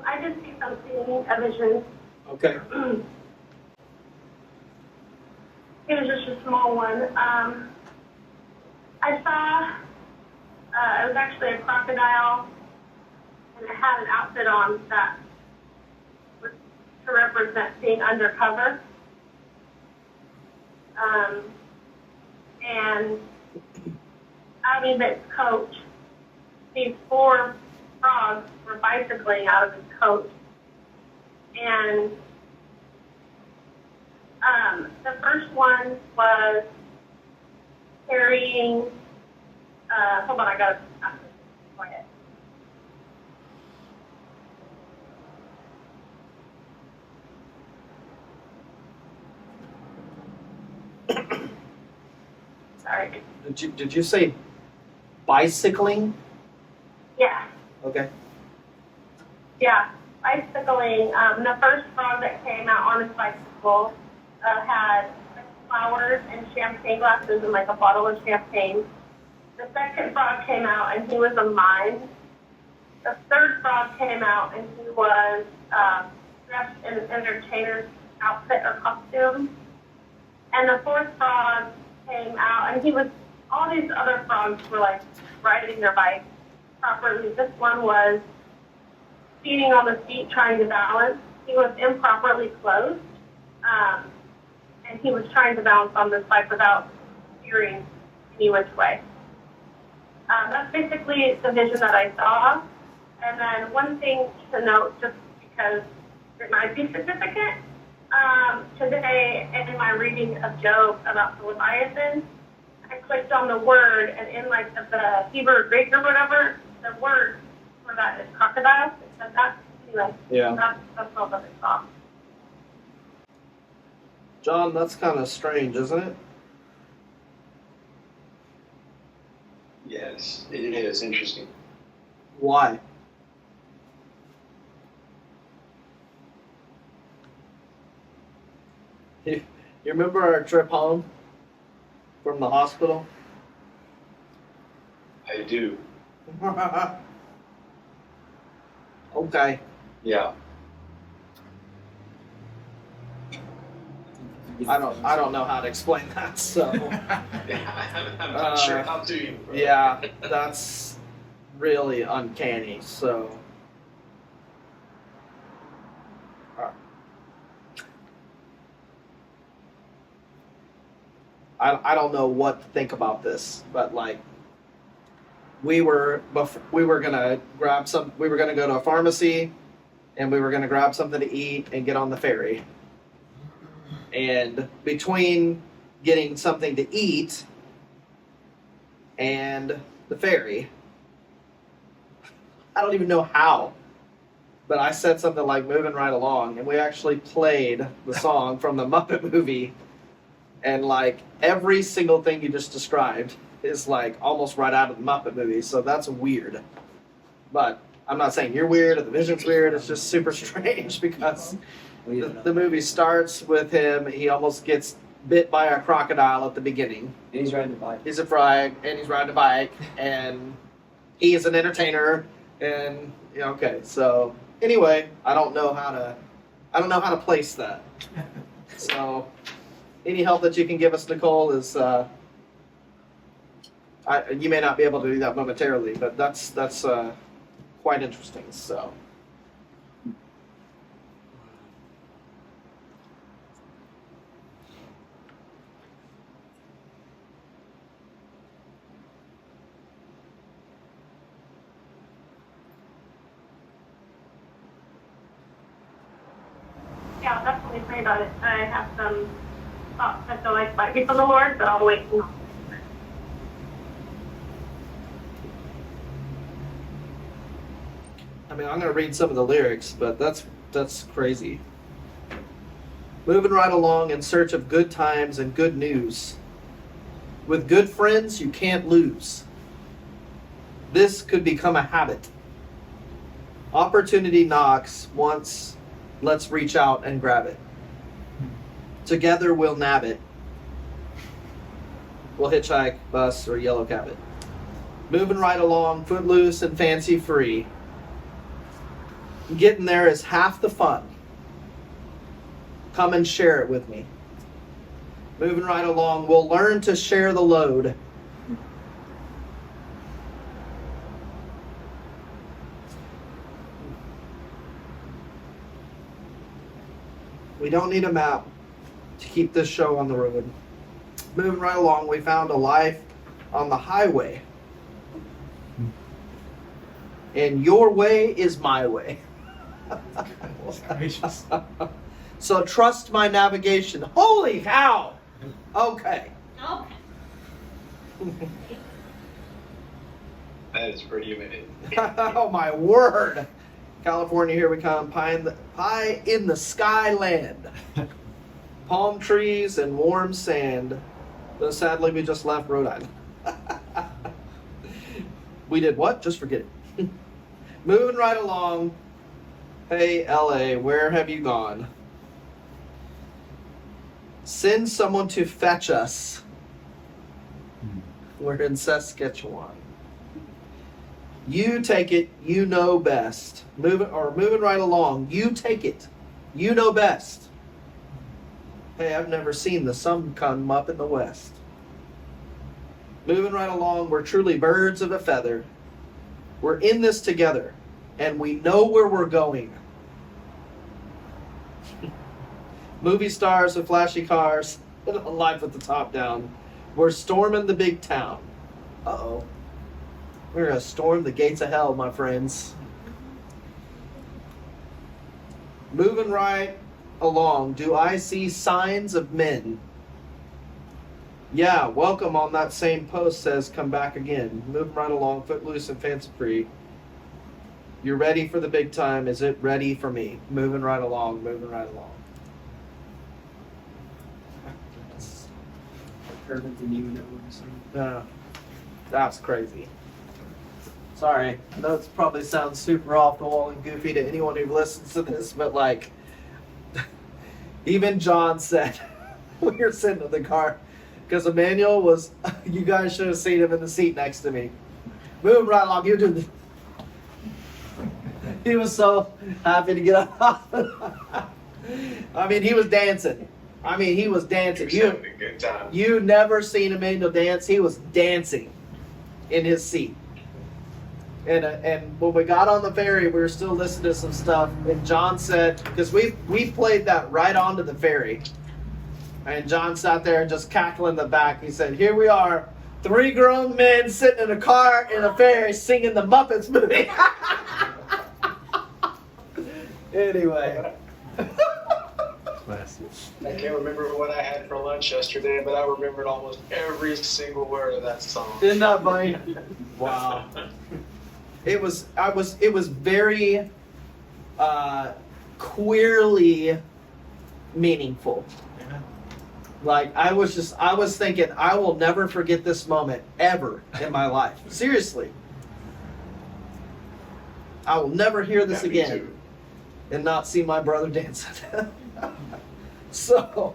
I just see something, a vision. Okay. It was just a small one. I saw, it was actually a crocodile, and it had an outfit on that was to represent being undercover. And out of its coat, these 4 frogs were bicycling out of his coat. And the first one was carrying, hold on, I got to quiet. Sorry. Did you say bicycling? Yeah. Okay. Yeah, bicycling. The first frog that came out on his bicycle had flowers and champagne glasses and like a bottle of champagne. The second frog came out and he was a mime. The third frog came out and he was dressed in an entertainer's outfit or costume. And the fourth frog came out and he was, all these other frogs were like riding their bikes properly. This one was feeding on the seat, trying to balance. He was improperly clothed, and he was trying to balance on this bike without steering any which way. That's basically the vision that I saw. And then one thing to note, just because it might be significant, today in my reading of Job about the Leviathan, I clicked on the word, and in like the Hebrew Greek or whatever, the word for that is crocodile. It said that. Anyway, Yeah. That's all that I saw. John, that's kind of strange, isn't it? Yes, it is interesting. Why? You remember our trip home from the hospital? I do. Okay. Yeah. I don't know how to explain that, so I'm not sure how to. yeah, that's really uncanny, so I don't know what to think about this, but like we were gonna go to a pharmacy and we were gonna grab something to eat and get on the ferry. And between getting something to eat and the ferry, I don't even know how, but I said something like moving right along, and we actually played the song from the Muppet movie, and like every single thing you just described is like almost right out of the Muppet movie, so that's weird. But I'm not saying you're weird or the vision's weird, it's just super strange because the movie starts with him, he almost gets bit by a crocodile at the beginning. And he's riding a bike. He's a frog, and he's riding a bike, and he is an entertainer, and okay. So anyway, I don't know how to place that. So any help that you can give us, Nicole, is you may not be able to do that momentarily, but that's quite interesting. So. Yeah, I'll definitely pray about it. I have some thoughts that feel like might be from the Lord, but I'll wait. I mean, I'm going to read some of the lyrics, but that's crazy. Moving right along in search of good times and good news. With good friends, you can't lose. This could become a habit. Opportunity knocks once. Let's reach out and grab it. Together we'll nab it. We'll hitchhike, bus, or yellow cab it. Moving right along, footloose and fancy free. Getting there is half the fun. Come and share it with me. Moving right along, we'll learn to share the load. We don't need a map to keep this show on the road. Moving right along, we found a life on the highway. And your way is my way. So trust my navigation. Holy cow! Okay. Okay. That is pretty amazing. Oh my word! California, here we come. Pie in the sky land. Palm trees and warm sand. Though sadly, we just left Rhode Island. We did what? Just forget it. Moving right along. Hey, LA, where have you gone? Send someone to fetch us. We're in Saskatchewan. You take it, you know best. Moving right along. You take it, you know best. Hey, I've never seen the sun come up in the west. Moving right along, we're truly birds of a feather. We're in this together, and we know where we're going. Movie stars with flashy cars, life with the top down. We're storming the big town. Uh-oh. We're going to storm the gates of hell, my friends. Moving right along, do I see signs of men? Yeah, welcome on that same post says come back again. Moving right along, footloose and fancy free. You're ready for the big time. Is it ready for me? Moving right along, moving right along. That's crazy. Sorry, I know it probably sounds super off the wall and goofy to anyone who listens to this, but like, even John said, we were sitting in the car, because Emmanuel was, you guys should have seen him in the seat next to me. Moving right along, you do. He was so happy to get off. I mean, he was dancing. He was dancing. He was having a good time. You never seen Emmanuel dance. He was dancing in his seat. And when we got on the ferry, we were still listening to some stuff. And John said, because we played that right onto the ferry. And John sat there and just cackling in the back. He said, here we are, 3 grown men sitting in a car in a ferry singing the Muppets movie. Anyway. I can't remember what I had for lunch yesterday, but I remembered almost every single word of that song. Isn't that funny? Wow. It was very queerly meaningful. Like I was thinking, I will never forget this moment ever in my life. Seriously. I will never hear this again and not see my brother dancing. So